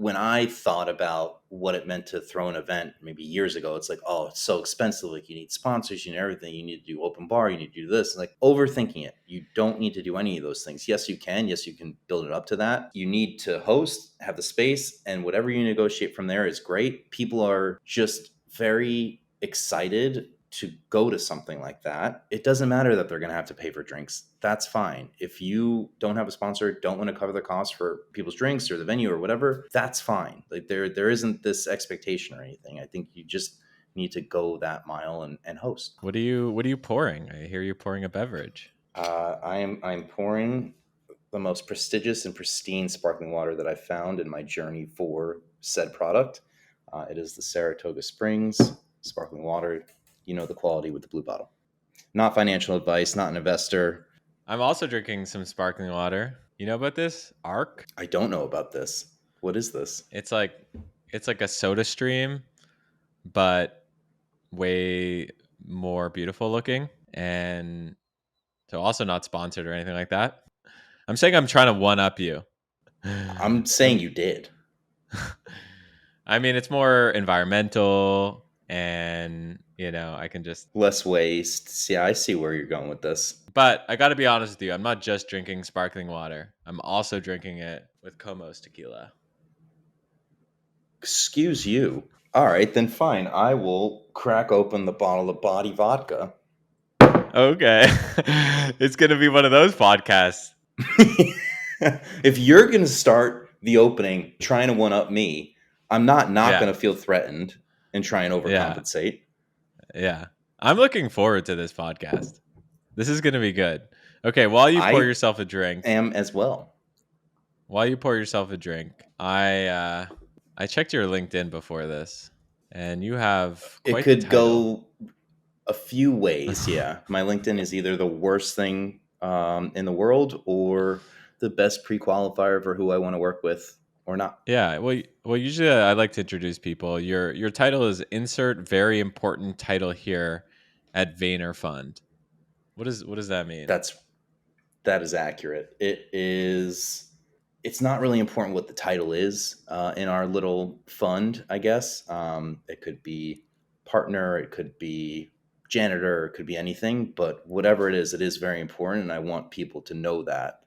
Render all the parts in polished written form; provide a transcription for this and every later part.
when I thought about what it meant to throw an event maybe years ago, it's like, oh, it's so expensive. Like you need sponsors, you need everything. You need to do open bar, you need to do this. And like overthinking it. You don't need to do any of those things. Yes, you can. Yes, you can build it up to that. You need to host, have the space, and whatever you negotiate from there is great. People are just very excited to go to something like that. It doesn't matter that they're going to have to pay for drinks. That's fine. If you don't have a sponsor, don't want to cover the cost for people's drinks or the venue or whatever, that's fine. Like there isn't this expectation or anything. I think you just need to go that mile and host. What are you pouring? I hear you're pouring a beverage. I'm pouring the most prestigious and pristine sparkling water that I found in my journey for said product. It is the Saratoga Springs sparkling water. You know the quality with the blue bottle. Not financial advice, not an investor. I'm also drinking some sparkling water. You know about this? Arc? I don't know about this. What is this? It's like a soda stream, but way more beautiful looking. And so also not sponsored or anything like that. I'm saying I'm trying to one up you. I'm saying you did. I mean, it's more environmental and, I can just... Less waste. See, I see where you're going with this. But I got to be honest with you. I'm not just drinking sparkling water. I'm also drinking it with Como's tequila. Excuse you. All right, then fine. I will crack open the bottle of body vodka. Okay. It's going to be one of those podcasts. If you're going to start the opening trying to one-up me, I'm not going to feel threatened and try and overcompensate. Yeah. I'm looking forward to this podcast. This is going to be good. Okay, while you pour yourself a drink. I am as well. While you pour yourself a drink, I checked your LinkedIn before this, and you have quite It could the title. go a few ways, yeah. My LinkedIn is either the worst thing in the world or the best pre-qualifier for who I want to work with or not. Yeah, well, usually I like to introduce people. Your title is insert very important title here at Vayner Fund. What does that mean? That is accurate. It's not really important what the title is in our little fund, I guess. It could be partner, it could be janitor, it could be anything, but whatever it is very important. And I want people to know that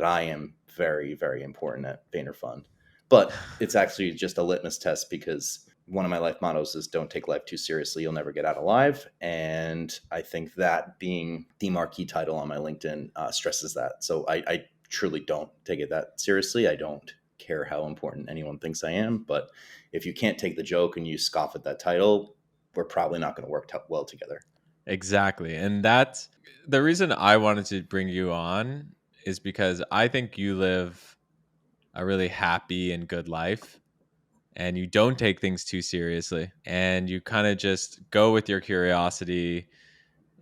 I am very, very important at Vayner Fund. But it's actually just a litmus test because one of my life mottos is don't take life too seriously. You'll never get out alive. And I think that being the marquee title on my LinkedIn stresses that. So I truly don't take it that seriously. I don't care how important anyone thinks I am. But if you can't take the joke and you scoff at that title, we're probably not going to work well together. Exactly. And that's the reason I wanted to bring you on is because I think you live a really happy and good life and you don't take things too seriously and you kind of just go with your curiosity.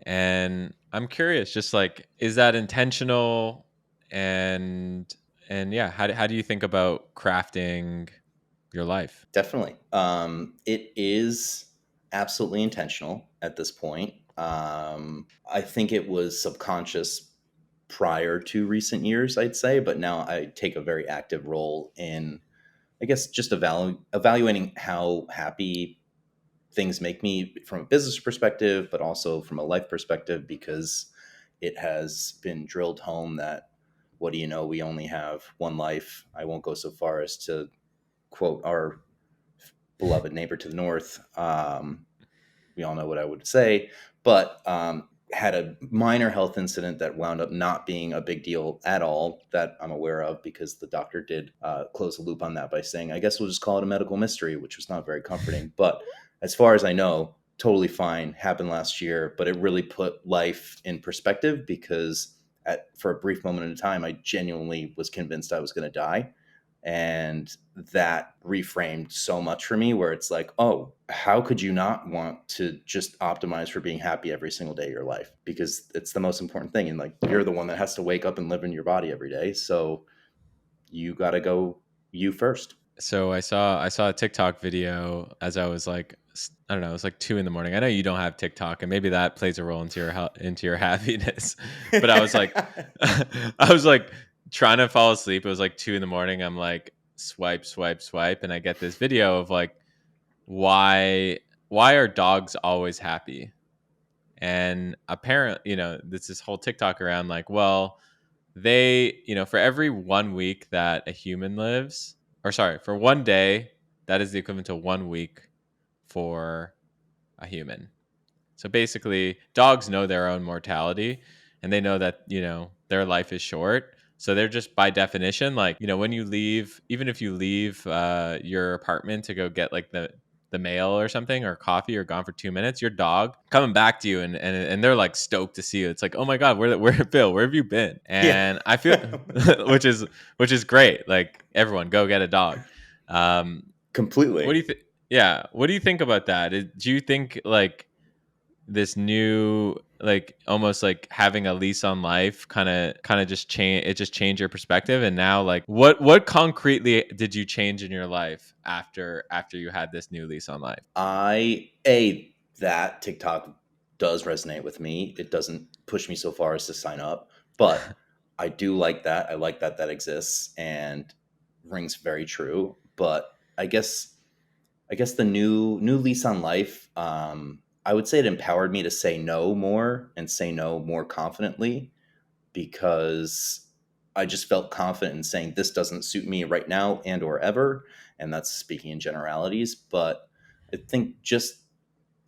And I'm curious, just like, is that intentional? And yeah, how do you think about crafting your life? Definitely. It is absolutely intentional at this point. I think it was subconscious prior to recent years, I'd say, but now I take a very active role in, I guess, just evaluating how happy things make me from a business perspective, but also from a life perspective, because it has been drilled home that, what do you know, we only have one life. I won't go so far as to quote our beloved neighbor to the north. We all know what I would say, but had a minor health incident that wound up not being a big deal at all that I'm aware of, because the doctor did close the loop on that by saying, I guess we'll just call it a medical mystery, which was not very comforting. But as far as I know, totally fine, happened last year, but it really put life in perspective because for a brief moment in time, I genuinely was convinced I was going to die. And that reframed so much for me, where it's like, oh, how could you not want to just optimize for being happy every single day of your life? Because it's the most important thing. And like, you're the one that has to wake up and live in your body every day. So you got to go you first. So I saw a TikTok video as I was like, I don't know, it was like 2 a.m. I know you don't have TikTok, and maybe that plays a role into your happiness. But I was like, trying to fall asleep. It was like 2 a.m. I'm like, swipe, swipe, swipe, and I get this video of like why why are dogs always happy? And apparently, there's this whole TikTok around like, well, they, for every 1 week that a human lives, or sorry, for 1 day, that is the equivalent to 1 week for a human. So basically, dogs know their own mortality and they know that, their life is short. So they're just by definition, like, when you leave, even if you leave your apartment to go get like the mail or something or coffee or gone for 2 minutes, your dog coming back to you and they're like stoked to see you. It's like, oh my God, where Bill, where have you been? Yeah. And I feel which is great. Like everyone go get a dog. Um, what do Completely. you think? Yeah. What do you think about that? Do you think like this new like almost like having a lease on life kind of just changed your perspective, and now like what concretely did you change in your life after you had this new lease on life? That TikTok does resonate with me. It doesn't push me so far as to sign up, but I do like that. I like that that exists and rings very true. But I guess the new lease on life, I would say it empowered me to say no more and say no more confidently, because I just felt confident in saying this doesn't suit me right now and or ever, and that's speaking in generalities. But I think just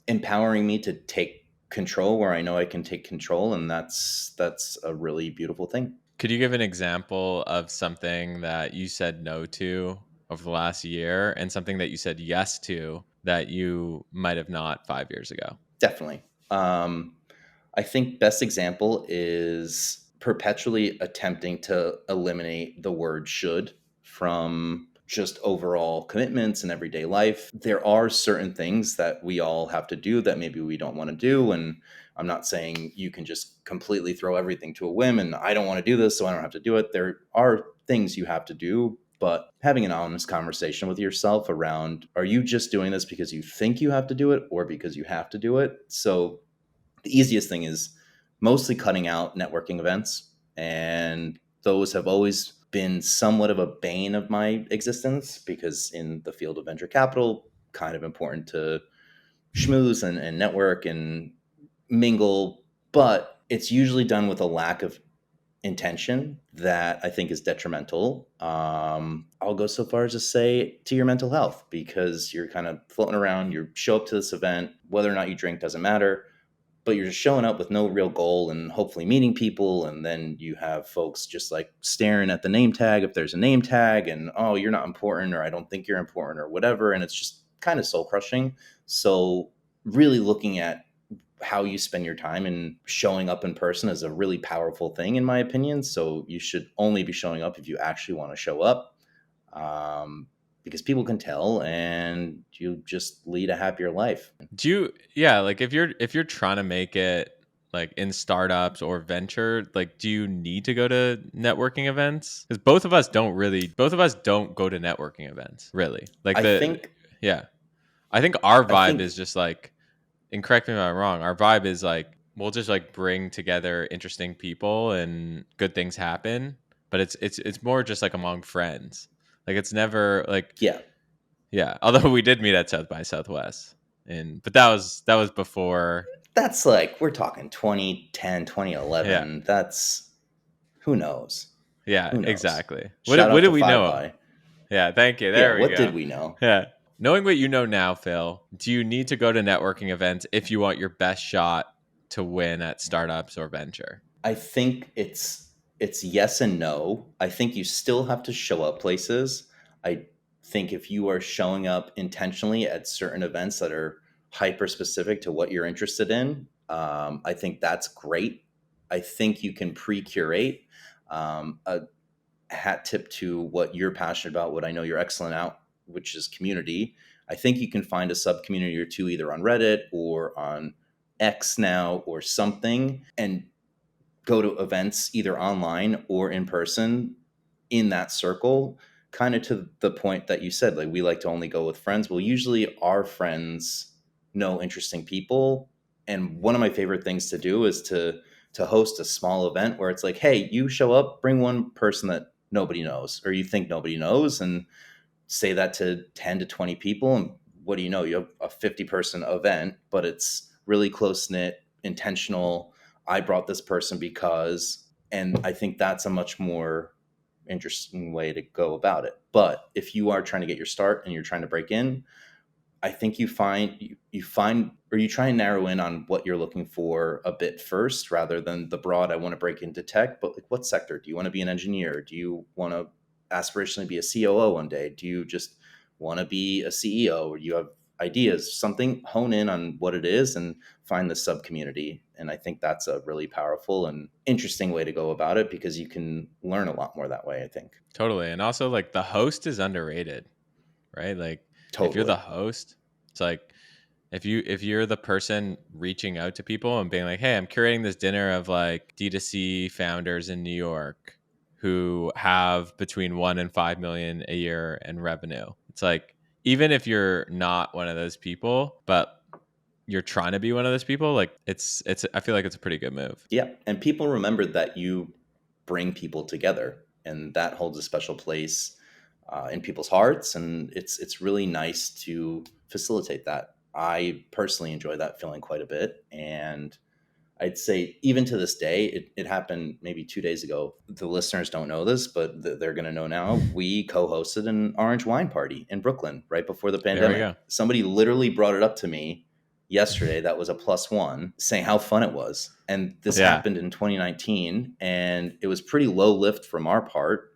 empowering me to take control where I know I can take control, and that's a really beautiful thing. Could you give an example of something that you said no to over the last year and something that you said yes to that you might have not 5 years ago? Definitely. I think best example is perpetually attempting to eliminate the word should from just overall commitments in everyday life. There are certain things that we all have to do that maybe we don't want to do. And I'm not saying you can just completely throw everything to a whim and I don't want to do this, so I don't have to do it. There are things you have to do, but having an honest conversation with yourself around, are you just doing this because you think you have to do it or because you have to do it? So the easiest thing is mostly cutting out networking events. And those have always been somewhat of a bane of my existence, because in the field of venture capital, kind of important to schmooze and network and mingle, but it's usually done with a lack of intention that I think is detrimental. I'll go so far as to say to your mental health, because you're kind of floating around, you show up to this event, whether or not you drink doesn't matter, but you're just showing up with no real goal and hopefully meeting people. And then you have folks just like staring at the name tag, if there's a name tag, and, oh, you're not important, or I don't think you're important, or whatever. And it's just kind of soul crushing. So really looking at how you spend your time and showing up in person is a really powerful thing, in my opinion. So you should only be showing up if you actually want to show up, because people can tell, and you just lead a happier life. Yeah, like if you're trying to make it like in startups or venture, like do you need to go to networking events? Because both of us don't go to networking events, really. Like I think, yeah. I think our I vibe think, is just like, and correct me if I'm wrong, our vibe is like we'll just like bring together interesting people and good things happen. But it's more just like among friends. Like it's never like, yeah, yeah. Although we did meet at South by Southwest, and but that was before. that's like, we're talking 2010, Yeah, 2011. That's, who knows? yeah, Who knows? exactly. Shout What out did to we Five know? By. Yeah, thank you. Yeah, There we what did go. we know? Yeah. Knowing what you know now, Phil, do you need to go to networking events if you want your best shot to win at startups or venture? I think it's yes and no. I think you still have to show up places. I think if you are showing up intentionally at certain events that are hyper specific to what you're interested in, I think that's great. I think you can pre-curate a hat tip to what you're passionate about, what I know you're excellent at, which is community. I think you can find a sub community or two either on Reddit or on X now or something, and go to events either online or in person in that circle. Kind of to the point that you said, like, we like to only go with friends. Well, usually our friends know interesting people. And one of my favorite things to do is to host a small event where it's like, hey, you show up, bring one person that nobody knows, or you think nobody knows, and say that to 10 to 20 people, and what do you know? You have a 50-person event, but it's really close knit, intentional. I brought this person because, and I think that's a much more interesting way to go about it. But if you are trying to get your start and you're trying to break in, I think you find, or you try and narrow in on what you're looking for a bit first, rather than the broad, I want to break into tech, but like, what sector? Do you want to be an engineer? Do you want to aspirationally be a COO one day? Do you just want to be a CEO, or you have ideas? Something, hone in on what it is and find the sub community. And I think that's a really powerful and interesting way to go about it, because you can learn a lot more that way, I think. Totally. And also like the host is underrated, right? Like if you're the Totally. host, it's like if you're the person reaching out to people and being like, "Hey, I'm curating this dinner of like D2C founders in New York who have between 1 and 5 million a year in revenue." It's like even if you're not one of those people, but you're trying to be one of those people, like it's I feel like it's a pretty good move. Yeah, and people remember that you bring people together, and that holds a special place in people's hearts. And it's really nice to facilitate that. I personally enjoy that feeling quite a bit, and I'd say even to this day, it happened maybe 2 days ago. The listeners don't know this, but they're going to know now. We co-hosted an orange wine party in Brooklyn right before the There we pandemic. go. Somebody literally brought it up to me yesterday. That was a plus one, saying how fun it was. And this Yeah. happened in 2019, and it was pretty low lift from our part,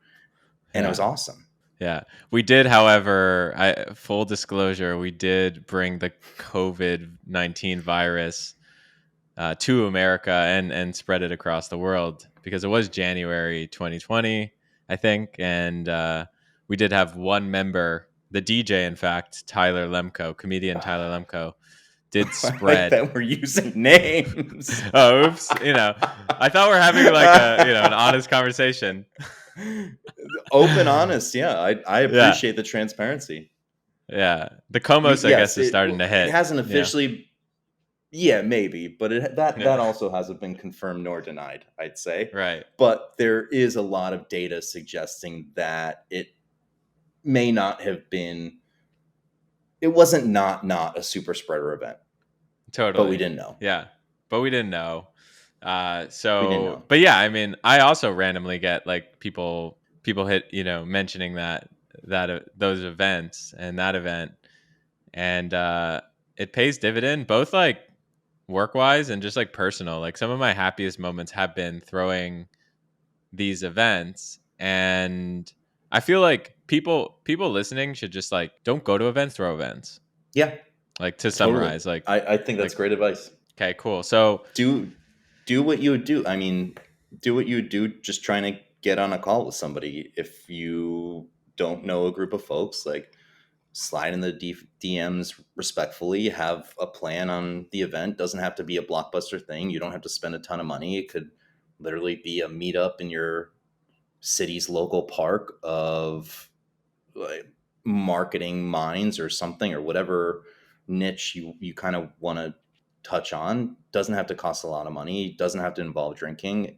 and it was Yeah. awesome. Yeah. We did, however, full disclosure, we did bring the COVID-19 virus to America and spread it across the world because it was January 2020, I think. And we did have one member, the DJ, in fact, Tyler Lemko, comedian Tyler Lemko, did I like spread. that we're using names. Oh, oops. I thought we are having like an honest conversation. Open, honest. Yeah, I Yeah. appreciate the transparency. Yeah. The Comos, I guess, Yes, is starting to it hit. hasn't Yeah. officially. Yeah, maybe, but that Yeah. also hasn't been confirmed nor denied, I'd say. Right. But there is a lot of data suggesting that it may not have been. It wasn't not a super spreader event, but we Totally. didn't know. Yeah. But we didn't know. We didn't So, know. but yeah, I mean, I also randomly get like people hit, mentioning those events and that event, and it pays dividend both like work wise and just like personal. Like some of my happiest moments have been throwing these events, and I feel like people listening should just like don't go to events, throw events. Yeah, Like to totally. summarize, like I think that's like great advice. okay, cool. So Do what you would do. I mean, do what you would do just trying to get on a call with somebody. If you don't know a group of folks, like, slide in the DMs respectfully, have a plan on the event. Doesn't have to be a blockbuster thing. You don't have to spend a ton of money. It could literally be a meetup in your city's local park of, like, marketing minds or something, or whatever niche you kind of want to touch on. Doesn't have to cost a lot of money. Doesn't have to involve drinking.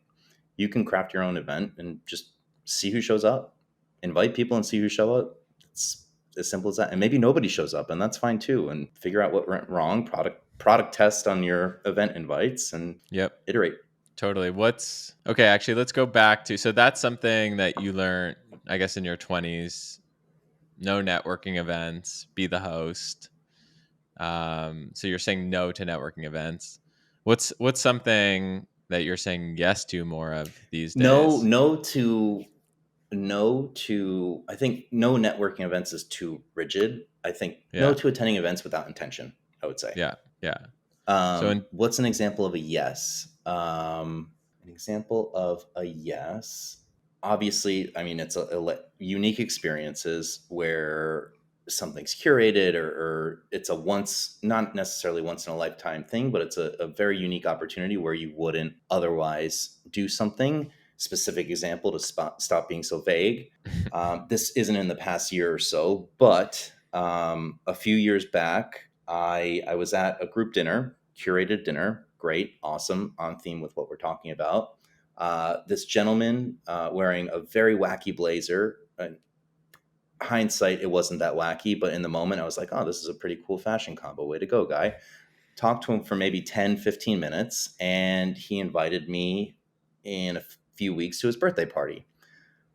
You can craft your own event and just see who shows up. Invite people and see who show up. It's as simple as that. And maybe nobody shows up, and that's fine too. And figure out what went wrong. Product test on your event invites and yep. iterate. Totally. What's okay? Actually, let's go back to, so that's something that you learned, I guess, in your 20s. No networking events. Be the host. So you're saying no to networking events. What's something that you're saying yes to more of these No, days? no to I think no networking events is too rigid. I think no Yeah. to attending events without intention, I would say. Yeah. Yeah. So in What's an example of a yes? An example of a yes. Obviously, I mean, it's unique experiences where something's curated, or it's a once, not necessarily once in a lifetime thing, but it's a very unique opportunity where you wouldn't otherwise do something. Specific example to stop being so vague. This isn't in the past year or so, but a few years back, I was at a group dinner, curated dinner, great, awesome, on theme with what we're talking about. This gentleman wearing a very wacky blazer. Hindsight, it wasn't that wacky, but in the moment, I was like, oh, this is a pretty cool fashion combo. Way to go, guy. Talked to him for maybe 10, 15 minutes, and he invited me in a few weeks to his birthday party.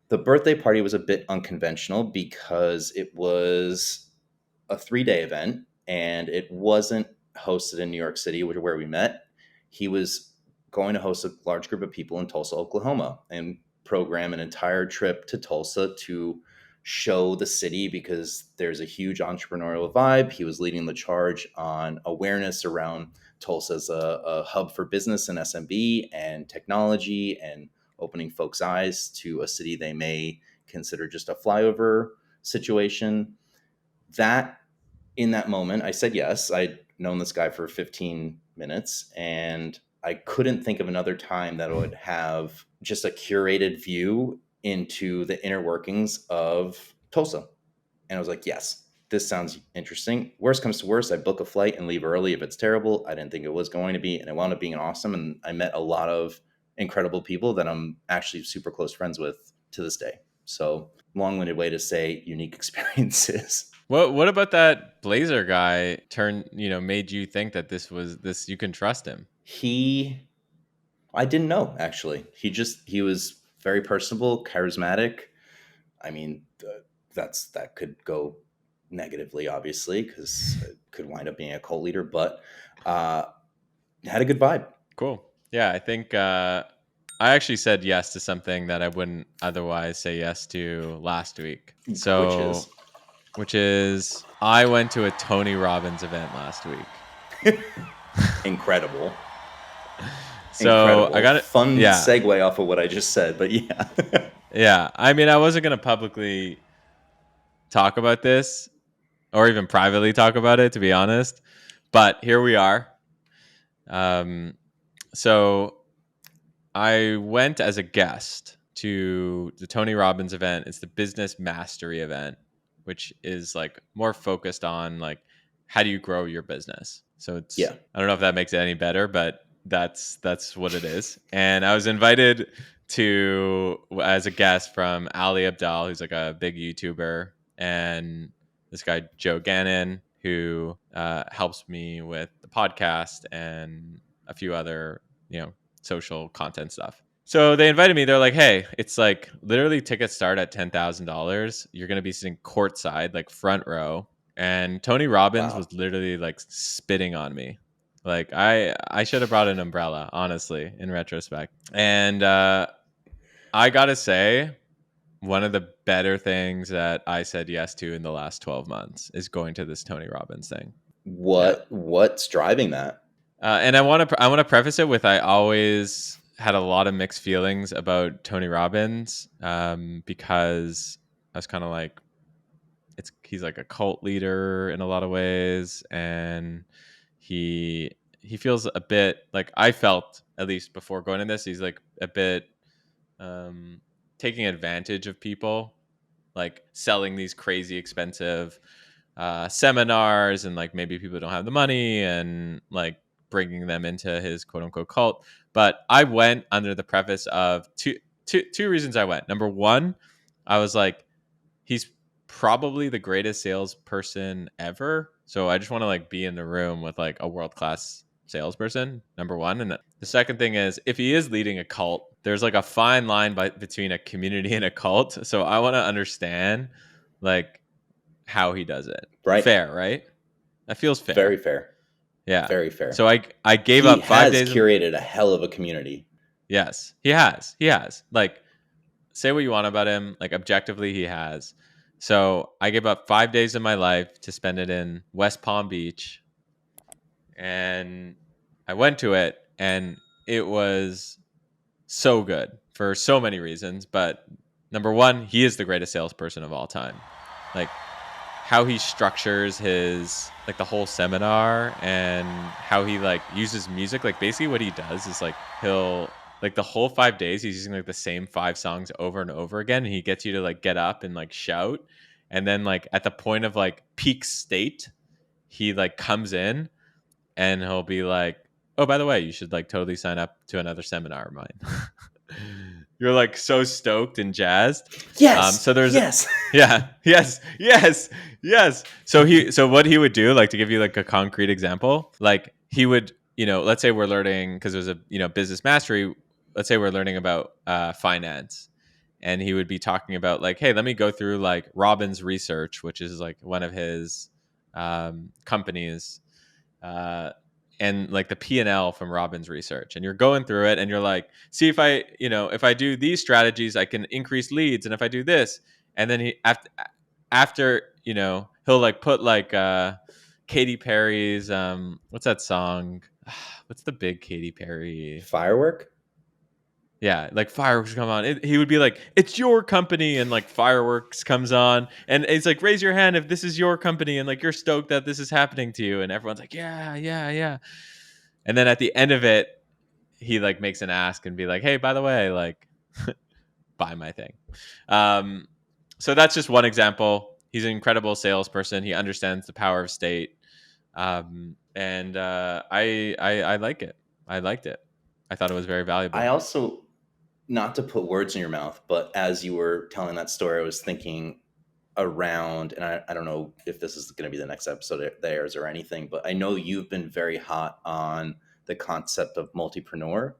The birthday party was a bit unconventional because it was a 3-day event and it wasn't hosted in New York City, where we met. He was going to host a large group of people in Tulsa, Oklahoma, and program an entire trip to Tulsa to show the city because there's a huge entrepreneurial vibe. He was leading the charge on awareness around Tulsa as a hub for business and SMB and technology, and opening folks' eyes to a city they may consider just a flyover situation. That In that moment, I said yes. I'd known this guy for 15 minutes, and I couldn't think of another time that would have just a curated view into the inner workings of Tulsa. And I was like, yes, this sounds interesting. Worst comes to worst, I book a flight and leave early if it's terrible. I didn't think it was going to be, and it wound up being awesome. And I met a lot of incredible people that I'm actually super close friends with to this day. So, long-winded way to say unique experiences. What about that Blazer guy made you think that this you can trust him? I didn't know actually. He was very personable, charismatic. I mean, that could go negatively, obviously, because it could wind up being a cult leader, but uh, had a good vibe. Cool. Yeah, I think I actually said yes to something that I wouldn't otherwise say yes to last week. Which So, is which is I went to a Tony Robbins event last week. incredible. So I Incredible. got it. Fun Yeah. segue off of what I just said, but yeah. Yeah. I mean, I wasn't going to publicly talk about this or even privately talk about it, to be honest. But here we are. So I went as a guest to the Tony Robbins event. It's the Business Mastery event, which is like more focused on like how do you grow your business. So it's Yeah. I don't know if that makes it any better, but that's what it is. And I was invited to as a guest from Ali Abdal, who's like a big YouTuber, and this guy Joe Gannon, who helps me with the podcast and a few other social content stuff. So they invited me. They're like, "Hey, it's like literally tickets start at $10,000. You're gonna be sitting courtside, like front row." And Tony Robbins Wow. was literally like spitting on me. Like I should have brought an umbrella, honestly, in retrospect. And I gotta say, one of the better things that I said yes to in the last 12 months is going to this Tony Robbins thing. Yeah. What's driving that? And I want to preface it with I always had a lot of mixed feelings about Tony Robbins because I was kind of like he's like a cult leader in a lot of ways, and he feels a bit like I felt, at least before going in this, he's like a bit taking advantage of people, like selling these crazy expensive seminars, and like maybe people don't have the money, and like bringing them into his quote unquote cult. But I went under the preface of two reasons I went. Number one, I was like, he's probably the greatest salesperson ever. So I just want to like be in the room with like a world class salesperson. Number one, and the second thing is if he is leading a cult, there's like a fine line between a community and a cult. So I want to understand like how he does it. Right. Fair, right? That feels Very fair. fair. Yeah. Very fair. So I gave He up five has days of curated a hell of a community. yes, he has. He has. Like, say what you want about him. Like, objectively, he has. So I gave up 5 days of my life to spend it in West Palm Beach. And I went to it, and it was so good for so many reasons. But number one, he is the greatest salesperson of all time. Like, how he structures his like the whole seminar, and how he like uses music. Like basically what he does is like he'll like the whole 5 days he's using like the same 5 songs over and over again, and he gets you to like get up and like shout, and then like at the point of like peak state he like comes in and he'll be like, oh, by the way, you should like totally sign up to another seminar of mine. You're like so stoked and jazzed. Yes, So there's, yes. yeah, yes, yes, yes. So what he would do, like to give you like a concrete example, like he would, let's say we're learning because there's a, business mastery. Let's say we're learning about finance, and he would be talking about like, hey, let me go through like Robbins Research, which is like one of his companies, uh, and like the P&L from Robbins Research, and you're going through it, and you're like, see if I do these strategies, I can increase leads, and if I do this, and then he after he'll like put like Katy Perry's what's that song? What's the big Katy Perry? Firework? Yeah, like fireworks come on. He would be like, "It's your company," and like fireworks comes on, and it's like, "Raise your hand if this is your company," and like you're stoked that this is happening to you, and everyone's like, "Yeah, yeah, yeah." And then at the end of it, he like makes an ask and be like, "Hey, by the way, like, buy my thing." Um, so that's just one example. He's an incredible salesperson. He understands the power of state, and I like it. I liked it. I thought it was very I valuable. also, not to put words in your mouth, but as you were telling that story, I was thinking around, and I don't know if this is going to be the next episode of theirs or anything, but I know you've been very hot on the concept of multipreneur.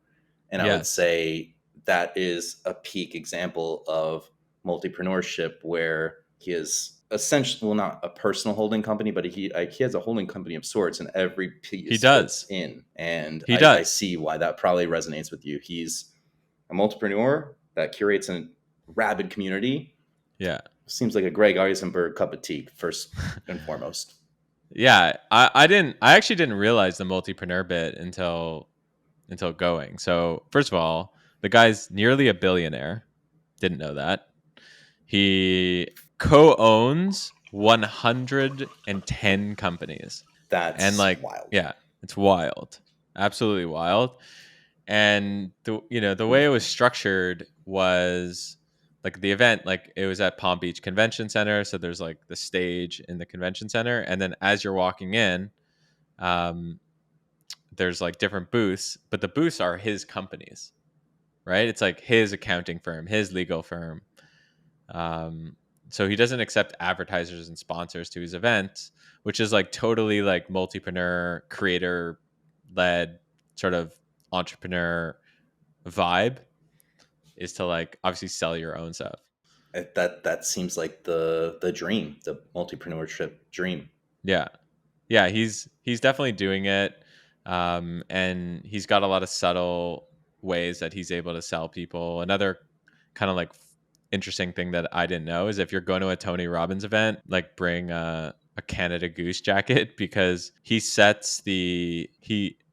And I would Yes, say that is a peak example of multipreneurship where he is essentially, well, not a personal holding company, but he has a holding company of sorts, and every he piece does. fits in. And He I does. see why that probably resonates with you. He's a multipreneur that curates a rabid community. Yeah. Seems like a Greg Eisenberg cup of tea, first and foremost. Yeah. I actually didn't realize the multipreneur bit until going. So first of all, the guy's nearly a billionaire. Didn't know that. He co-owns 110 companies. And That's like, wild. yeah, it's wild. Absolutely wild. And the way it was structured was like the event, like it was at Palm Beach Convention Center, so there's like the stage in the convention center, and then as you're walking in, um, there's like different booths, but the booths are his companies, right? It's like his accounting firm, his legal firm. um, so he doesn't accept advertisers and sponsors to his events, which is like totally like multipreneur creator led sort of entrepreneur vibe, is to like obviously sell your own stuff. That seems like the dream, the multipreneurship dream. Yeah. Yeah, he's definitely doing it. And he's got a lot of subtle ways that he's able to sell people. Another kind of like interesting thing that I didn't know is if you're going to a Tony Robbins event, like bring a Canada Goose jacket because he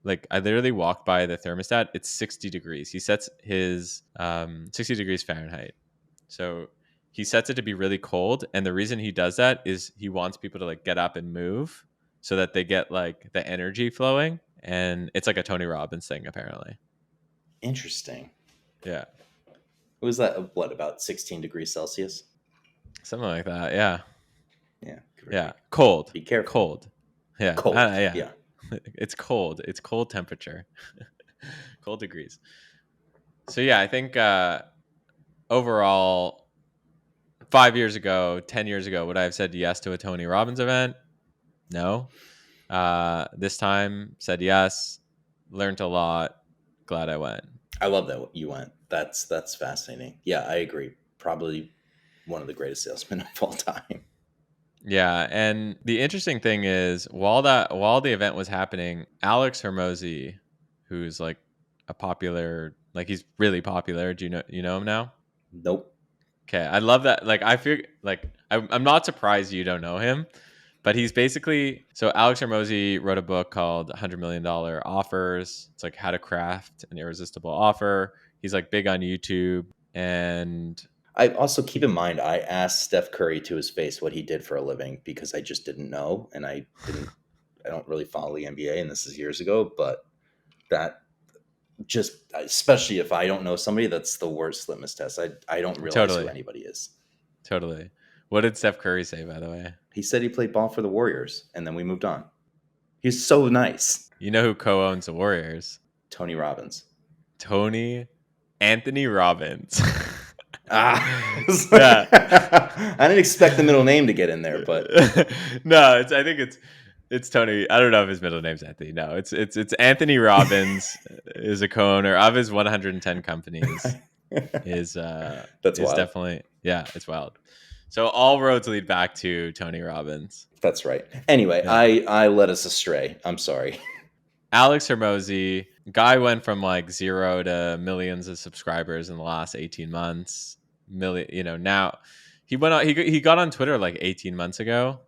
like I literally walked by the thermostat. It's 60 degrees. He sets his 60 degrees Fahrenheit. So he sets it to be really cold, and the reason he does that is he wants people to like get up and move so that they get like the energy flowing, and it's like a Tony Robbins thing apparently. Interesting. Yeah. Was that what, about 16 degrees Celsius? Something like that. Yeah. Yeah, give or Yeah. take. Cold. Be careful. Cold. Yeah. Cold. Yeah. Yeah. It's cold. It's cold temperature. Cold degrees. So yeah, I think overall 5 years ago, 10 years ago, would I have said yes to a Tony Robbins event? No. This time said yes, learned a lot, glad I went. I love that you went. That's fascinating. Yeah, I agree. Probably one of the greatest salesmen of all time. Yeah, and the interesting thing is while the event was happening, Alex Hermosi, who's like a popular, like he's really popular. Do you know him now? Nope. Okay, I love that. Like I feel like I'm not surprised you don't know him, but he's basically, so Alex Hermosi wrote a book called $100 Million Offers. It's like how to craft an irresistible offer. He's like big on YouTube, and I also, keep in mind, I asked Steph Curry to his face what he did for a living because I just didn't know, and I don't really follow the NBA, and this is years ago, but that just, especially if I don't know somebody, that's the worst litmus test. I don't realize who totally, anybody is. totally. What did Steph Curry say, by the way? He said he played ball for the Warriors, and then we moved on. He's so nice. You know who co-owns the Warriors? Tony Robbins. Tony Anthony Robbins. Ah, Yeah. I didn't expect the middle name to get in there, but No, I think it's Tony. I don't know if his middle name's Anthony. No, it's Anthony Robbins is a co-owner of his 110 companies. Is that's is wild. definitely, yeah, it's wild. So all roads lead back to Tony Robbins. That's right. Anyway, Yeah. I led us astray. I'm sorry. Alex Hermosi, guy went from like zero to millions of subscribers in the last 18 months. Million, now he went on, he got on Twitter like 18 months ago.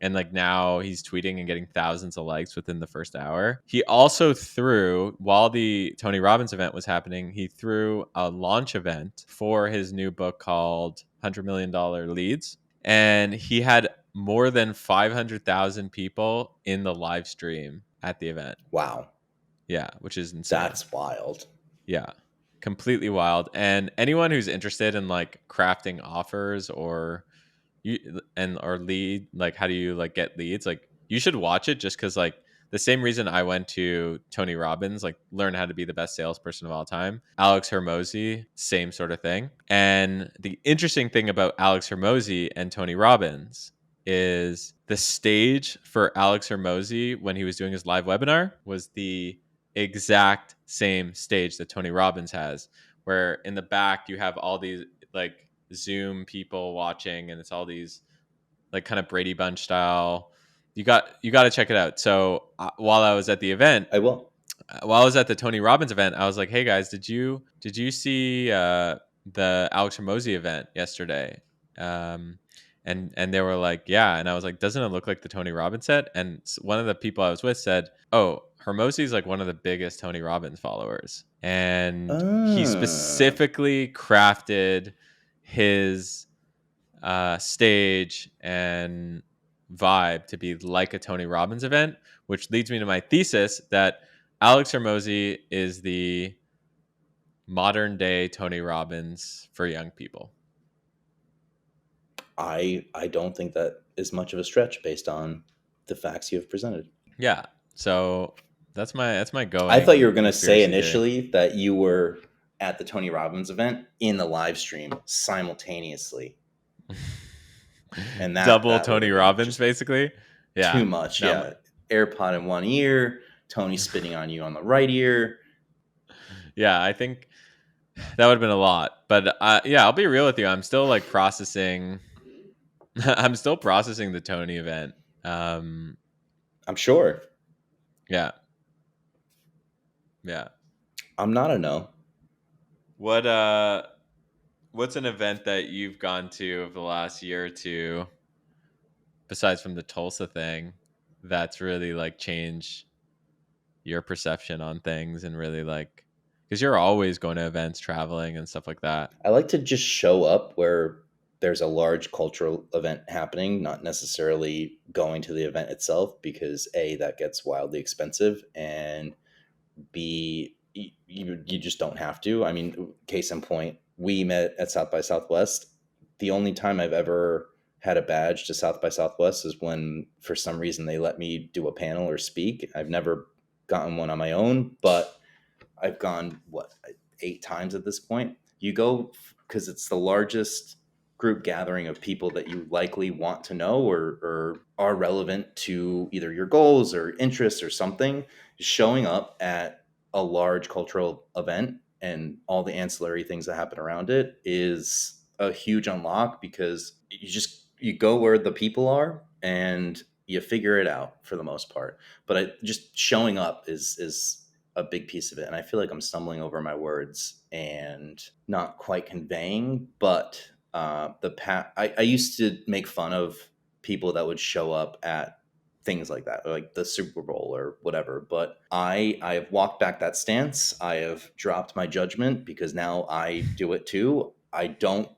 And like now he's tweeting and getting thousands of likes within the first hour. He also threw, while the Tony Robbins event was happening, he threw a launch event for his new book called $100 Million Leads. And he had more than 500,000 people in the live stream at the event. Wow, Yeah, which is insane. that's wild. Yeah, completely wild. And anyone who's interested in like crafting offers or lead, like how do you like get leads? Like you should watch it just because like the same reason I went to Tony Robbins, like learn how to be the best salesperson of all time. Alex Hermosi, same sort of thing. And the interesting thing about Alex Hermosi and Tony Robbins is the stage for Alex Hermosi when he was doing his live webinar was the exact same stage that Tony Robbins has, where in the back you have all these like Zoom people watching, and it's all these like kind of Brady Bunch style. You got to check it out. So while I was at the event, I will. while I was at the Tony Robbins event, I was like, "Hey guys, did you see the Alex Hermosi event yesterday?" Um, and they were like, "Yeah," and I was like, "Doesn't it look like the Tony Robbins set?" And one of the people I was with said, "Oh, Hermosi is like one of the biggest Tony Robbins followers, and he Uh, specifically crafted his stage and vibe to be like a Tony Robbins event," which leads me to my thesis that Alex Hermosi is the modern day Tony Robbins for young people. I don't think that is much of a stretch based on the facts you have presented. Yeah. So that's my I thought you were going going to say conspiracy theory. initially that you were at the Tony Robbins event in the live stream simultaneously, and Double that would Tony have been Robbins, just basically. too Yeah. much. No. Yeah, AirPod in one ear, Tony spitting on you on the right ear. Yeah, I think that would have been a lot. But yeah, I'll be real with you. I'm still like processing. I'm still processing the Tony event. Um, I'm sure. yeah, yeah. I'm not a no. What what's an event that you've gone to over the last year or two, besides from the Tulsa thing, that's really like changed your perception on things and really like because you're always going to events, traveling and stuff like that. I like to just show up where there's a large cultural event happening, not necessarily going to the event itself, because A, that gets wildly expensive, and B, you just don't have to. I mean, case in point, we met at South by Southwest. The only time I've ever had a badge to South by Southwest is when, for some reason, they let me do a panel or speak. I've never gotten one on my own, but I've gone, what, 8 times at this point. You go because it's the largest group gathering of people that you likely want to know, or are relevant to either your goals or interests or something. Showing up at a large cultural event and all the ancillary things that happen around it is a huge unlock, because you go where the people are and you figure it out for the most part. But just showing up is a big piece of it. And I feel like I'm stumbling over my words and not quite conveying, but I used to make fun of people that would show up at things like that, like the Super Bowl or whatever. But I have walked back that stance. I have dropped my judgment, because now I do it too. I don't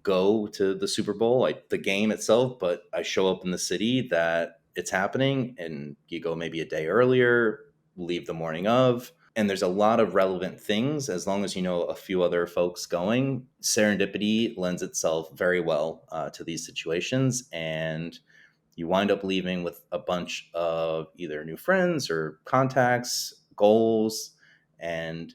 go to the Super Bowl, like the game itself, but I show up in the city that it's happening, and you go maybe a day earlier, leave the morning of. And there's a lot of relevant things as long as you know a few other folks going. Serendipity lends itself very well to these situations, and you wind up leaving with a bunch of either new friends or contacts, goals, and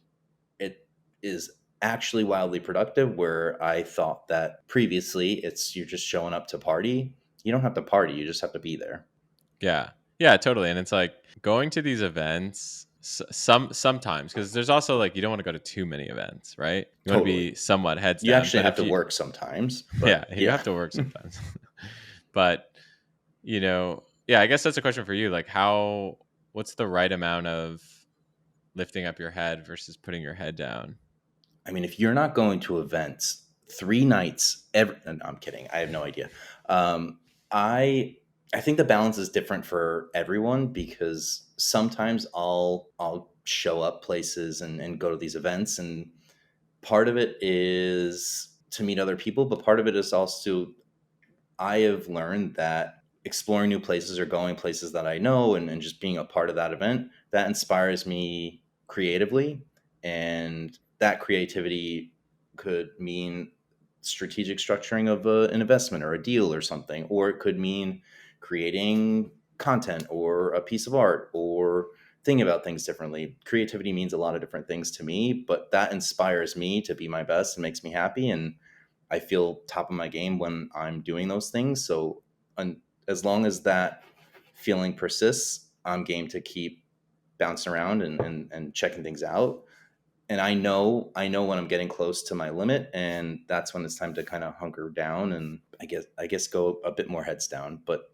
it is actually wildly productive, where I thought that previously you're just showing up to party. You don't have to party, you just have to be there. Yeah. Yeah, totally. And it's like going to these events sometimes, because there's also like you don't want to go to too many events, right? You want to Totally. be somewhat heads You down. actually But have if to you work sometimes, yeah, but you yeah. have to work sometimes. But yeah, I guess that's a question for you. Like what's the right amount of lifting up your head versus putting your head down? I mean, if you're not going to events 3 nights every, no, I'm kidding. I have no idea. Um, I I think the balance is different for everyone, because sometimes I'll show up places and go to these events, and part of it is to meet other people, but part of it is also I have learned that exploring new places or going places that I know, and just being a part of that event, that inspires me creatively. And that creativity could mean strategic structuring of an investment or a deal or something, or it could mean creating content or a piece of art or thinking about things differently. Creativity means a lot of different things to me, but that inspires me to be my best and makes me happy. And I feel top of my game when I'm doing those things. So, as long as that feeling persists, I'm game to keep bouncing around and checking things out. And I know when I'm getting close to my limit, and that's when it's time to kind of hunker down, and I guess go a bit more heads down, but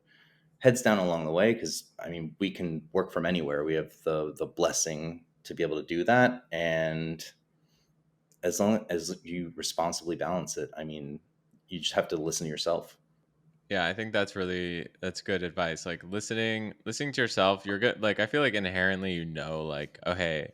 heads down along the way, because I mean we can work from anywhere. We have the blessing to be able to do that, and as long as you responsibly balance it, I mean, you just have to listen to yourself. Yeah, I think that's good advice. Like listening to yourself, you're good. Like I feel like inherently like, oh hey,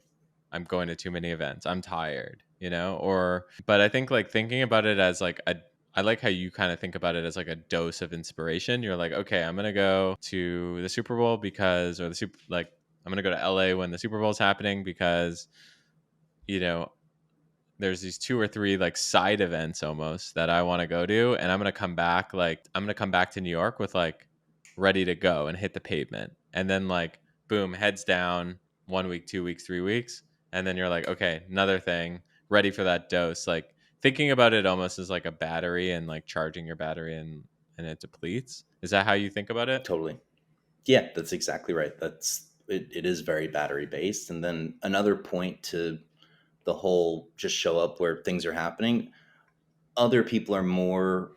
I'm going to too many events. I'm tired, Or but I think like thinking about it as like a I like how you kind of think about it as like a dose of inspiration. You're like, okay, I'm gonna go to the Super Bowl because or the super like I'm gonna go to LA when the Super Bowl is happening because, you know, there's these two or three like side events almost that I want to go to, and I'm gonna come back to New York with like ready to go and hit the pavement, and then like boom, heads down, 1 week, 2 weeks, 3 weeks, and then you're like, okay, another thing, ready for that dose. Like thinking about it almost as like a battery and like charging your battery and it depletes. Is that how you think about it? Totally. Yeah, that's exactly right. It is very battery based. And then another point to the whole just show up where things are happening, other people are more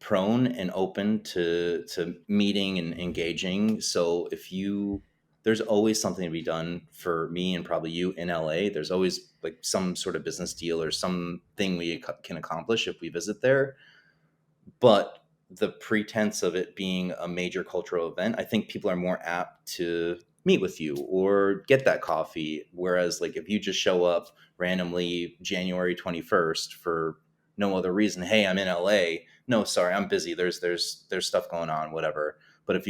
prone and open to meeting and engaging. So if you there's always something to be done for me and probably you in LA. There's always like some sort of business deal or something we can accomplish if we visit there. But the pretense of it being a major cultural event, I think people are more apt to meet with you or get that coffee. Whereas, like, if you just show up randomly January 21st for no other reason, hey, I'm in LA. No, sorry, I'm busy. There's stuff going on, whatever. But if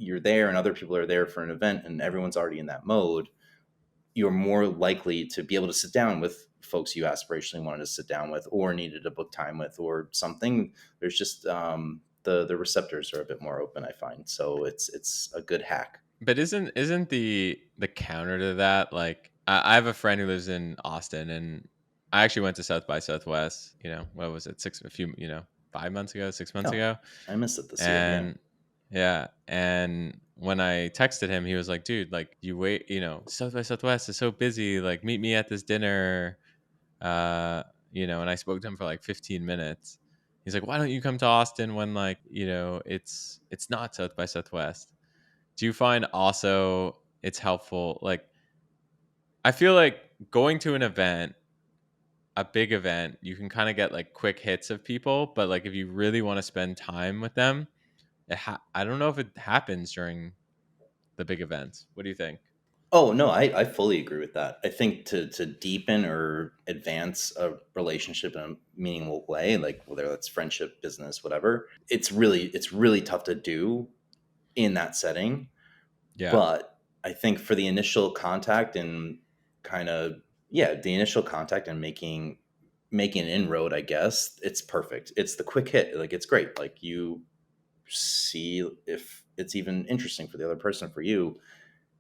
you're there and other people are there for an event and everyone's already in that mode, you're more likely to be able to sit down with folks you aspirationally wanted to sit down with or needed to book time with or something. There's just the receptors are a bit more open, I find. So it's a good hack. But isn't the counter to that like I have a friend who lives in Austin, and I actually went to South by Southwest. What was it? 5 months ago, 6 months Oh, ago, I missed it this year. Yeah. and yeah, and when I texted him, he was like, "Dude, like you wait, South by Southwest is so busy. Like meet me at this dinner." Uh, and I spoke to him for like 15 minutes. He's like, "Why don't you come to Austin when like it's not South by Southwest?" Do you find also it's helpful? Like, I feel like going to an event, a big event, you can kind of get like quick hits of people, but like if you really want to spend time with them, I don't know if it happens during the big events. What do you think? Oh no, I fully agree with that. I think to deepen or advance a relationship in a meaningful way, like whether that's friendship, business, whatever, it's really tough to do in that setting. Yeah. But I think for the initial contact and kind of, yeah, the initial contact and making an inroad, I guess it's perfect. It's the quick hit. Like it's great. Like you see if it's even interesting for the other person, for you,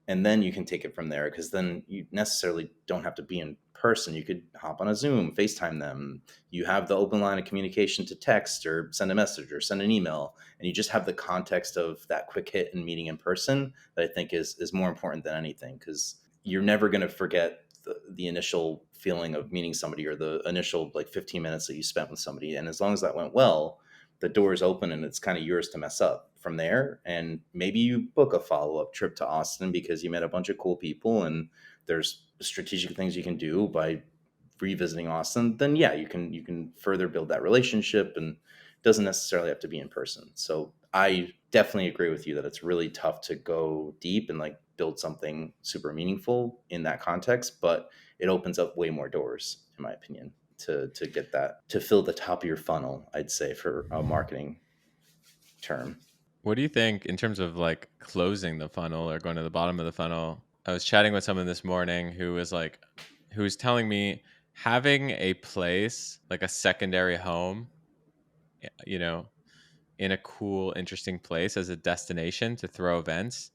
and then you can take it from there, because then you necessarily don't have to be in person. You could hop on a Zoom, FaceTime them. You have the open line of communication to text or send a message or send an email, and you just have the context of that quick hit and meeting in person that I think is more important than anything, because you're never going to forget the initial feeling of meeting somebody or the initial like 15 minutes that you spent with somebody. And as long as that went well, the door is open and it's kind of yours to mess up from there. And maybe you book a follow-up trip to Austin because you met a bunch of cool people and there's strategic things you can do by revisiting Austin. Then yeah, you can further build that relationship, and it doesn't necessarily have to be in person. So I definitely agree with you that it's really tough to go deep and like build something super meaningful in that context, but it opens up way more doors, in my opinion, to get that, to fill the top of your funnel, I'd say, for a marketing term. What do you think in terms of like closing the funnel or going to the bottom of the funnel? I was chatting with someone this morning who was telling me having a place like a secondary home, you know, in a cool, interesting place as a destination to throw events.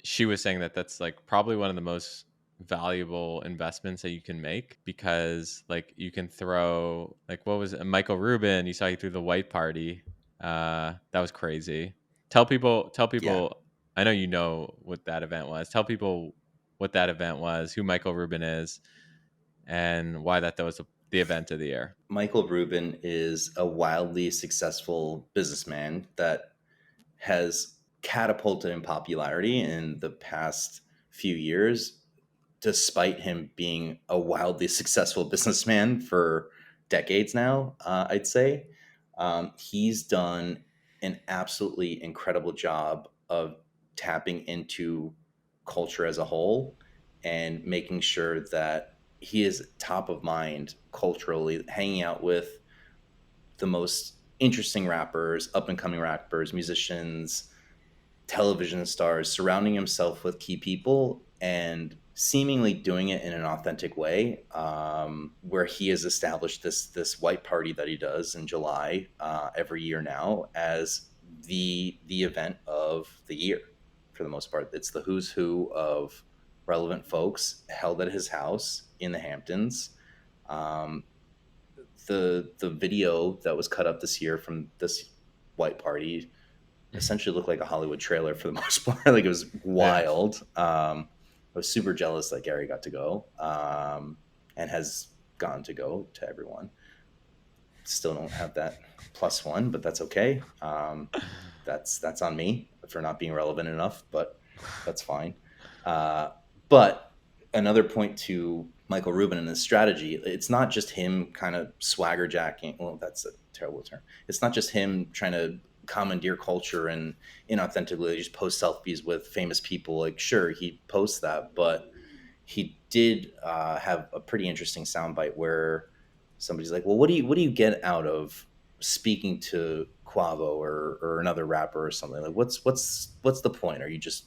She was saying that that's like probably one of the most valuable investments that you can make, because like you can throw like, what was it? Michael Rubin, you saw he threw the white party. That was crazy. Tell Yeah. people, I know you know what that event was. Tell people what that event was, who Michael Rubin is, and why that was the event of the year. Michael Rubin is a wildly successful businessman that has catapulted in popularity in the past few years, despite him being a wildly successful businessman for decades now, I'd say. He's done an absolutely incredible job of tapping into culture as a whole and making sure that he is top of mind culturally, hanging out with the most interesting rappers, up and coming rappers, musicians, television stars, surrounding himself with key people and seemingly doing it in an authentic way, where he has established this white party that he does in July every year now as the event of the year. For the most part, it's the who's who of relevant folks held at his house in the Hamptons. Um, the video that was cut up this year from this white party essentially looked like a Hollywood trailer for the most part. Like, it was Yeah. wild. I was super jealous that Gary got to go, and has gone to go to everyone. Still don't have that plus one, but that's okay. That's on me for not being relevant enough, but that's fine. Uh, but another point to Michael Rubin and his strategy, it's not just him kind of swagger jacking. Well, that's a terrible term. It's not just him trying to commandeer culture and inauthentically just post selfies with famous people. Like, sure, he posts that, but he did have a pretty interesting soundbite where somebody's like, "Well, what do you get out of speaking to Quavo or another rapper or something? Like, what's the point? Are you just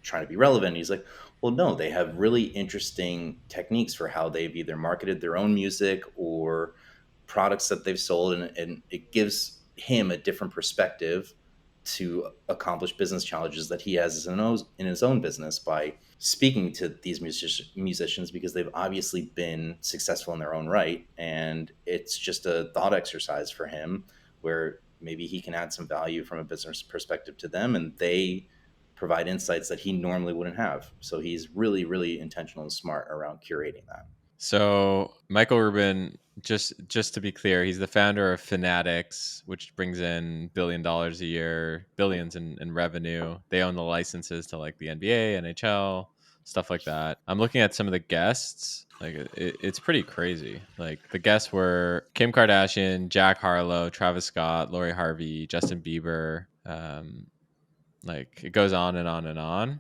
trying to be relevant?" And he's like, "Well, no, they have really interesting techniques for how they've either marketed their own music or products that they've sold, and it gives him a different perspective to accomplish business challenges that he has in his own business by speaking to these musicians, because they've obviously been successful in their own right, and it's just a thought exercise for him where maybe he can add some value from a business perspective to them, and they provide insights that he normally wouldn't have. So he's really, really intentional and smart around curating that. So Michael Rubin, just to be clear, he's the founder of Fanatics, which brings in $1 billion a year, billions in revenue. They own the licenses to like the NBA, NHL, stuff like that. I'm looking at some of the guests. Like it's pretty crazy. Like the guests were Kim Kardashian, Jack Harlow, Travis Scott, Lori Harvey, Justin Bieber. Like it goes on and on and on.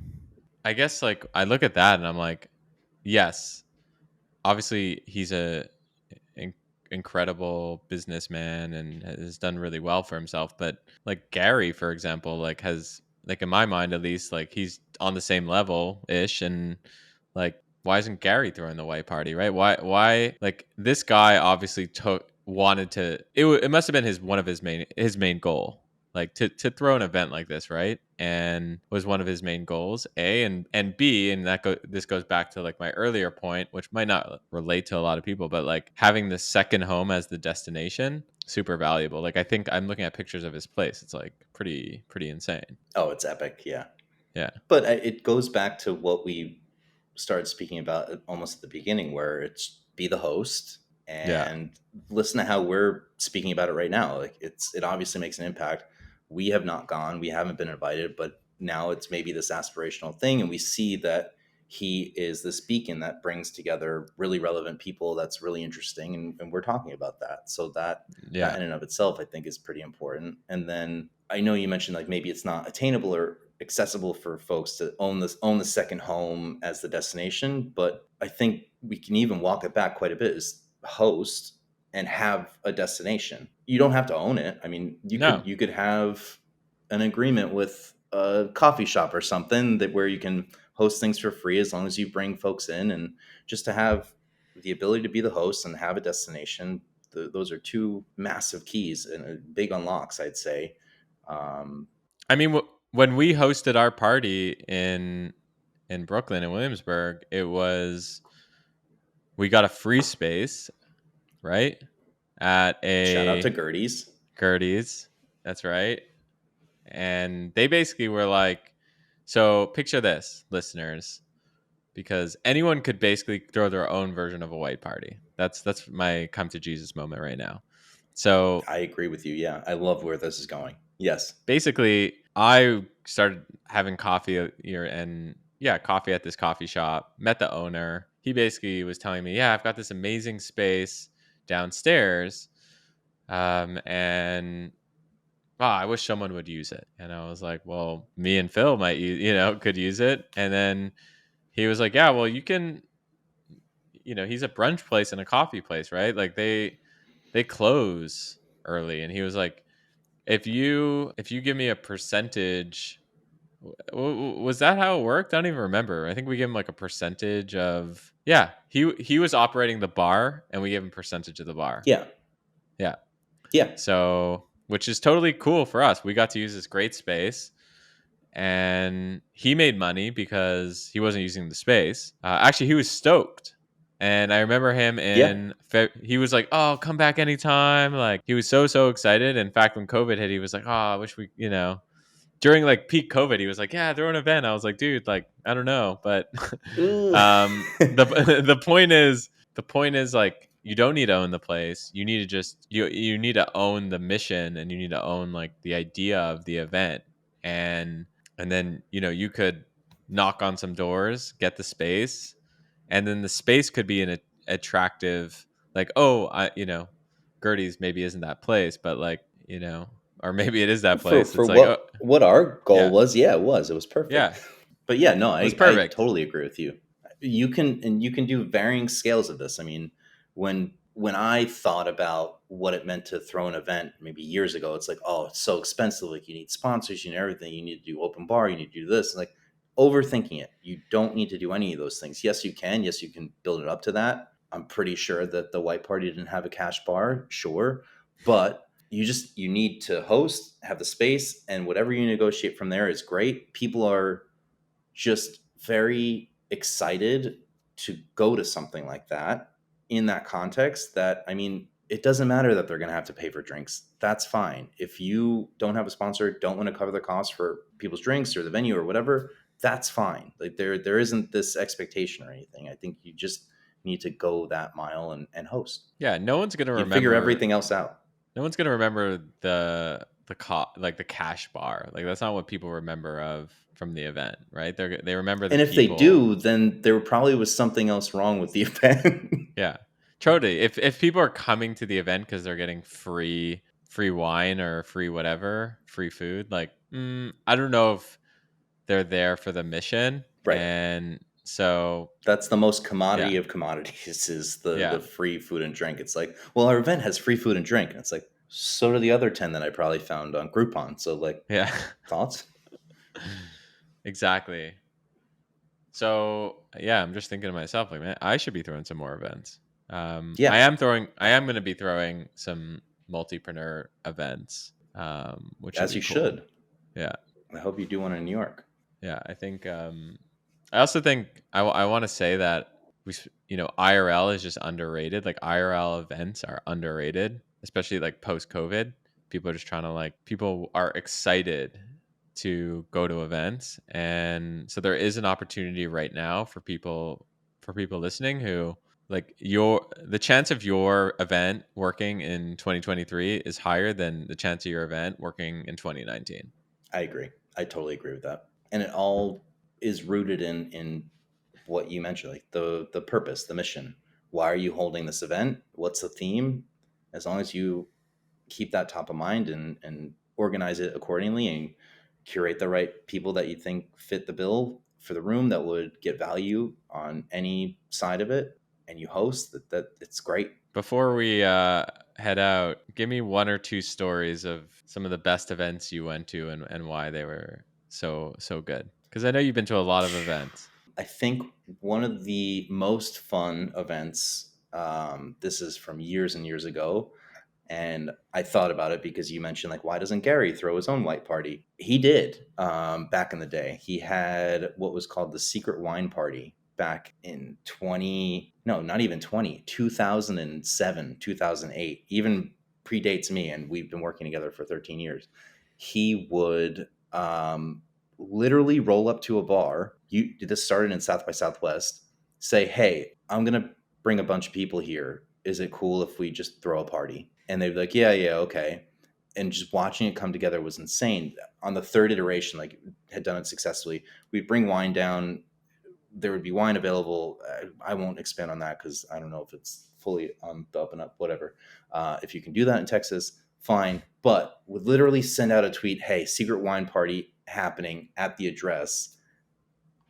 I guess like I look at that and I'm like, yes, obviously he's in- incredible businessman and has done really well for himself, but like Gary, for example, like has like in my mind at least, like he's on the same level ish. And like why isn't Gary throwing the white party, right? Why like this guy obviously wanted to, it must have been his one of his main goal, like to throw an event like this, right? and was one of his main goals. A and B, and this goes back to like my earlier point, which might not relate to a lot of people, but like having the second home as the destination, super valuable. Like I think I'm looking at pictures of his place. It's like pretty insane. Oh, it's epic. Yeah. Yeah. But it goes back to what we started speaking about almost at the beginning, where it's be the host Yeah. and listen to how we're speaking about it right now. Like it obviously makes an impact. We have not gone, we haven't been invited, but now it's maybe this aspirational thing, and we see that he is this beacon that brings together really relevant people. That's really interesting, and we're talking about that. So that Yeah. in and of itself, I think, is pretty important. And then I know you mentioned like maybe it's not attainable or accessible for folks to own the second home as the destination, but I think we can even walk it back quite a bit, is host and have a destination. You don't have to own it. I mean, No. you could have an agreement with a coffee shop or something that where you can host things for free as long as you bring folks in, and just to have the ability to be the host and have a destination. Those are two massive keys and big unlocks, I'd say. um, I mean, when we hosted our party in Brooklyn and Williamsburg, it was we got a free space, right? At Shout out to a Gertie's. Gertie's. That's right. And they basically were like, so picture this, listeners, because anyone could basically throw their own version of a white party. That's my come to Jesus moment right now. So I agree with you. Yeah, I love where this is going. Yes. basically, I started having coffee here and yeah, coffee at this coffee shop. Met the owner. He basically was telling me, "Yeah, I've got this amazing space downstairs, and I wish someone would use it." And I was like, "Well, me and Phil might, could use it." And then he was like, "Yeah, well, you can, he's a brunch place and a coffee place, right? Like they close early." And he was like, if you give me a percentage, was that how it worked? I don't even remember. I think we gave him like a percentage of, yeah, he was operating the bar and we gave him percentage of the bar. Yeah. Yeah. Yeah. So, which is totally cool for us. We got to use this great space and he made money because he wasn't using the space. Actually, he was stoked. And I remember him Yeah. he was like, "Oh, come back anytime." Like he was so excited. In fact, when COVID hit, he was like, "Oh, I wish we, during like peak COVID, he was like, "Yeah, throw an event." I was like, "Dude, like, I don't know." But Ooh. the the point is like you don't need to own the place. You need to just you need to own the mission and you need to own like the idea of the event. And then, you could knock on some doors, get the space, and then the space could be an attractive, like, oh, Gertie's maybe isn't that place, but like, or maybe it is that for place. for It's like, oh, what our goal yeah, was, yeah, it was perfect. yeah, But yeah, no, it was I perfect. totally agree with you. You can do varying scales of this. I mean, when I thought about what it meant to throw an event maybe years ago, it's like, oh, it's so expensive. Like you need sponsors, you need everything. You need to do open bar, you need to do this. And like overthinking it. You don't need to do any of those things. Yes, you can. Yes, you can build it up to that. I'm pretty sure that the white party didn't have a cash bar, sure, but you need to host, have the space, and whatever you negotiate from there is great. People are just very excited to go to something like that in that context. That, I mean, it doesn't matter that they're going to have to pay for drinks. That's fine. If you don't have a sponsor, don't want to cover the cost for people's drinks or the venue or whatever, that's fine. Like there isn't this expectation or anything. I think you just need to go that mile and host. Yeah, no one's gonna You figure remember. everything else out. No one's gonna remember like the cash bar. Like that's not what people remember of from the event, right? They remember the And if they people. do, then there probably was something else wrong with the event. Yeah, totally. If people are coming to the event because they're getting free wine or free whatever, free food, like I don't know if they're there for the mission. Right. And so That's the most commodity yeah, of commodities, is the yeah, free food and drink. It's like, well, our event has free food and drink. And it's like, so do the other 10 that I probably found on Groupon. So like, yeah, thoughts? exactly. So yeah, I'm just thinking to myself, like, man, I should be throwing some more events. Yeah, I am going to be throwing some multipreneur events, which would as be you cool. should. Yeah. I hope you do one in New York. Yeah, I think. I also think I want to say that IRL is just underrated. Like IRL events are underrated, especially like post COVID. People are just trying to people are excited to go to events, and so there is an opportunity right now for people listening who the chance of your event working in 2023 is higher than the chance of your event working in 2019. I agree. I totally agree with that. And it all is rooted in what you mentioned, like the purpose, the mission. Why are you holding this event? What's the theme? As long as you keep that top of mind and organize it accordingly and curate the right people that you think fit the bill for the room that would get value on any side of it, and you host that, it's great. Before we head out, give me one or two stories of some of the best events you went to and why they were so good. Because I know you've been to a lot of events. I think one of the most fun events, this is from years and years ago, and I thought about it because you mentioned, like, why doesn't Gary throw his own white party? He did, back in the day. He had what was called the secret wine party back in 20, no, not even 20, 2007, 2008, even predates me. And we've been working together for 13 years. He would literally roll up to a bar. This started in South by Southwest. Say, hey, I'm going to bring a bunch of people here. Is it cool if we just throw a party? And they'd be like, yeah, yeah, okay. And just watching it come together was insane. On the third iteration, like, had done it successfully, we'd bring wine down. There would be wine available. I won't expand on that because I don't know if it's fully on the up and up, whatever. If you can do that in Texas, fine. But would literally send out a tweet, hey, secret wine party happening at the address.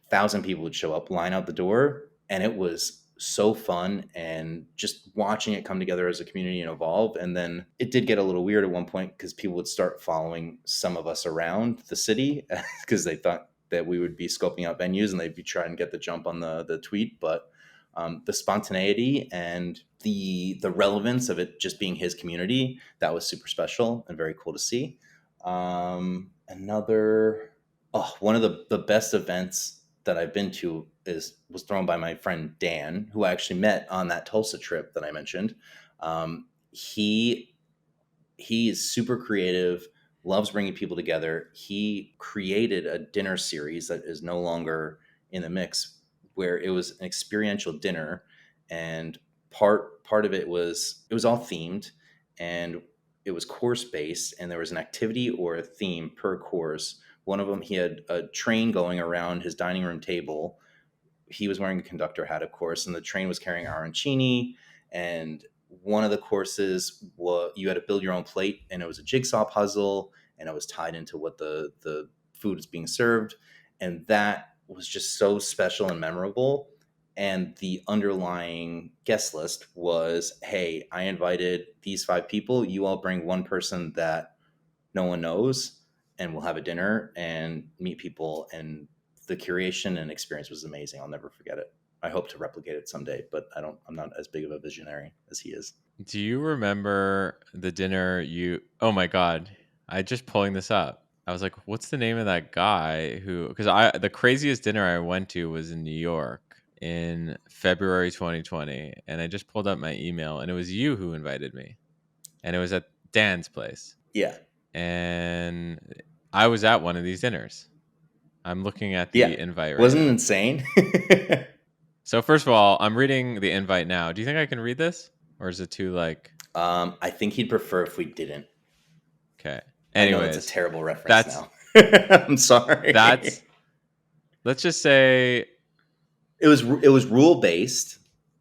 1,000 people would show up, line out the door, and it was so fun. And just watching it come together as a community and evolve. And then it did get a little weird at one point because people would start following some of us around the city because they thought that we would be scoping out venues and they'd be trying to get the jump on the tweet. But the spontaneity and the relevance of it just being his community, that was super special and very cool to see. Another, oh, one of the best events that I've been to was thrown by my friend Dan, who I actually met on that Tulsa trip that I mentioned. He is super creative, loves bringing people together. He created a dinner series that is no longer in the mix, where it was an experiential dinner, and part of it was all themed, and it was course based, and there was an activity or a theme per course. One of them, he had a train going around his dining room table. He was wearing a conductor hat, of course, and the train was carrying arancini. And one of the courses was you had to build your own plate, and it was a jigsaw puzzle, and it was tied into what the food is being served, and that was just so special and memorable. And the underlying guest list was, hey, I invited these 5 people. You all bring one person that no one knows, and we'll have a dinner and meet people. And the curation and experience was amazing. I'll never forget it. I hope to replicate it someday, but I'm not as big of a visionary as he is. Do you remember the dinner you? Oh my god! I just pulling this up. I was like, "What's the name of that guy who?" Because the craziest dinner I went to was in New York in February 2020, and I just pulled up my email, and it was you who invited me, and it was at Dan's place, Yeah. and I was at one of these dinners. I'm looking at Yeah. the invite right Wasn't it now. insane? So first of all, I'm reading the invite now. Do you think I can read this, or is it too I think he'd prefer if we didn't. okay? I know that's a Anyways, terrible reference that's now. I'm sorry. that's let's just say It was rule based.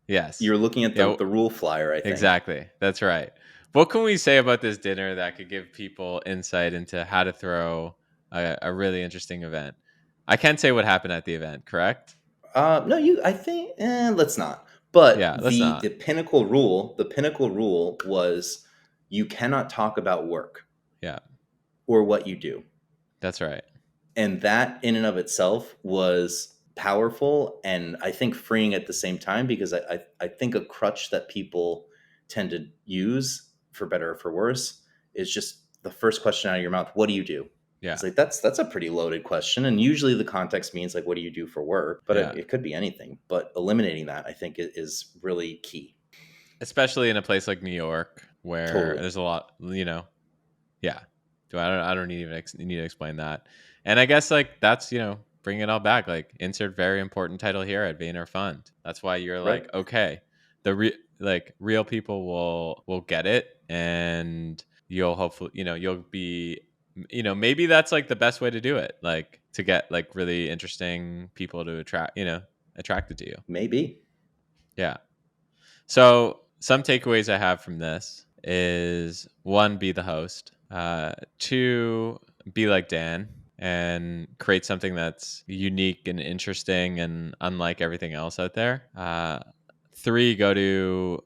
yes. You're looking at Yeah, the rule flyer, I think. exactly. That's right. What can we say about this dinner that could give people insight into how to throw a really interesting event? I can't say what happened at the event, correct? No, I think, let's not. But Yeah, let's the not. pinnacle rule was you cannot talk about work Yeah, or what you do. that's right. And that in and of itself was powerful, and I think freeing at the same time, because I think a crutch that people tend to use, for better or for worse, is just the first question out of your mouth: what do you do? Yeah. It's like that's a pretty loaded question, and usually the context means like, what do you do for work? But Yeah. it could be anything. But eliminating that, I think, is really key. Especially in a place like New York where Totally. there's a lot, yeah. So I don't even need to explain that. And I guess like that's, bring it all back. Like insert very important title here at Vayner Fund. That's why you're Right. like, okay, like real people will get it, and you'll hopefully, you'll be, maybe that's like the best way to do it. Like to get like really interesting people to attracted to you. Maybe. Yeah. So some takeaways I have from this is one, be the host. Two, be like Dan and create something that's unique and interesting and unlike everything else out there. Three, go to.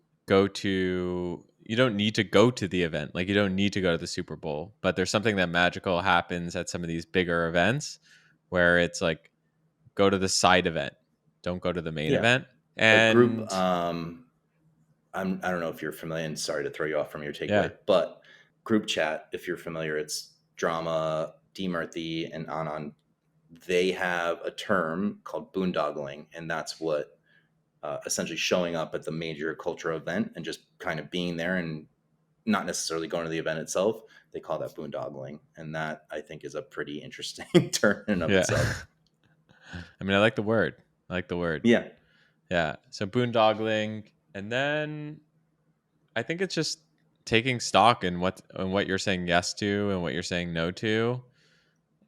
You don't need to go to the event. Like you don't need to go to the Super Bowl, but there's something that magical happens at some of these bigger events where it's like go to the side event, don't go to the main Yeah. event. A group. And I don't know if you're familiar, and sorry to throw you off from your takeaway, yeah, but group chat, if you're familiar, it's Drama, D. Murthy, and Anon. They have a term called boondoggling, and that's what essentially showing up at the major cultural event and just kind of being there and not necessarily going to the event itself. They call that boondoggling, and that I think is a pretty interesting term in and of yeah. itself. I mean, I like the word. I like the word. Yeah, Yeah. So boondoggling, and then I think it's just taking stock in what you're saying yes to and what you're saying no to,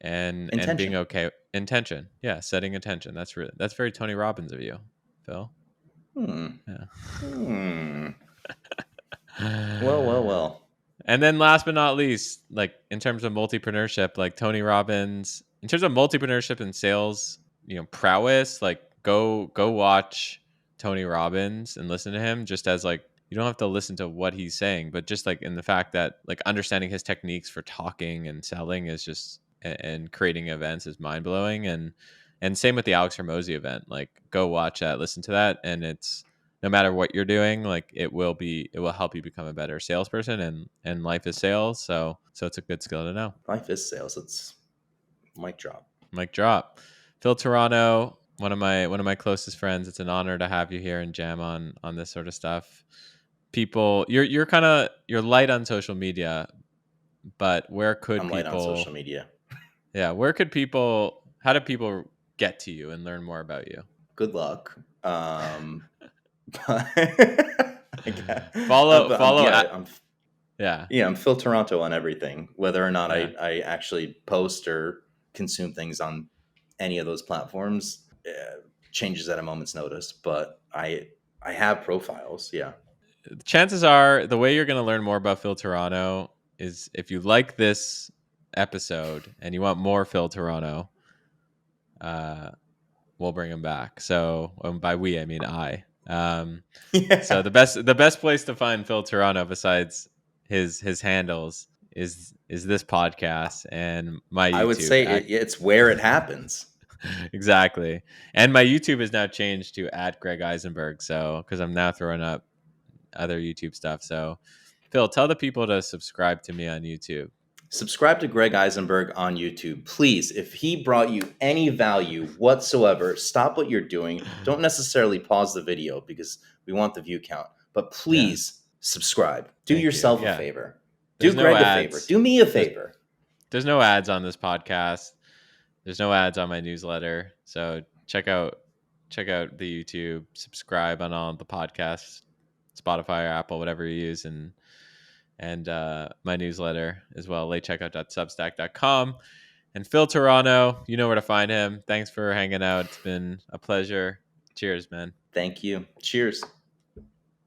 and being intention. okay. Intention. Yeah, setting intention. That's very Tony Robbins of you, Phil. Hmm. Yeah. Hmm. Well, well, well. And then last but not least, like in terms of multipreneurship, like Tony Robbins, in terms of multipreneurship and sales, prowess, like go watch Tony Robbins and listen to him just as like you don't have to listen to what he's saying, but just like in the fact that like understanding his techniques for talking and selling is just and creating events is mind blowing. And same with the Alex Hermosi event. Like go watch that, listen to that, and it's no matter what you're doing, like it will help you become a better salesperson, and life is sales. So it's a good skill to know. Life is sales. It's mic drop. Mic drop. Phil Toronto, one of my closest friends. It's an honor to have you here and jam on this sort of stuff. People, you're light on social media, but where could I'm light on social people, media. yeah, how do people get to you and learn more about you? Good luck. But Follow yeah, at, yeah. I'm Phil Toronto on everything. Whether or not Yeah. I actually post or consume things on any of those platforms changes at a moment's notice. But I have profiles. Yeah. Chances are the way you're going to learn more about Phil Toronto is if you like this episode and you want more Phil Toronto, uh, we'll bring him back. So by we, I mean I. So Yeah. the best place to find Phil Toronto besides his handles is this podcast and my I would YouTube say at it's where it happens. exactly. And my YouTube is now changed to at Greg Eisenberg. So because I'm now throwing up other YouTube stuff. So Phil, tell the people to subscribe to me on YouTube. Subscribe to Greg Eisenberg on YouTube. Please, if he brought you any value whatsoever, stop what you're doing. Don't necessarily pause the video because we want the view count, but Yeah. please subscribe. Do Thank you. yourself a Yeah. favor. Do There's no Greg a favor. ads. Do me a There's favor. there's no ads on this podcast. There's no ads on my newsletter. So check out the YouTube, subscribe on all the podcasts, Spotify or Apple, whatever you use, and my newsletter as well, latecheckout.substack.com. And Phil Toronto, you know where to find him. Thanks for hanging out. It's been a pleasure. Cheers, man. Thank you. Cheers.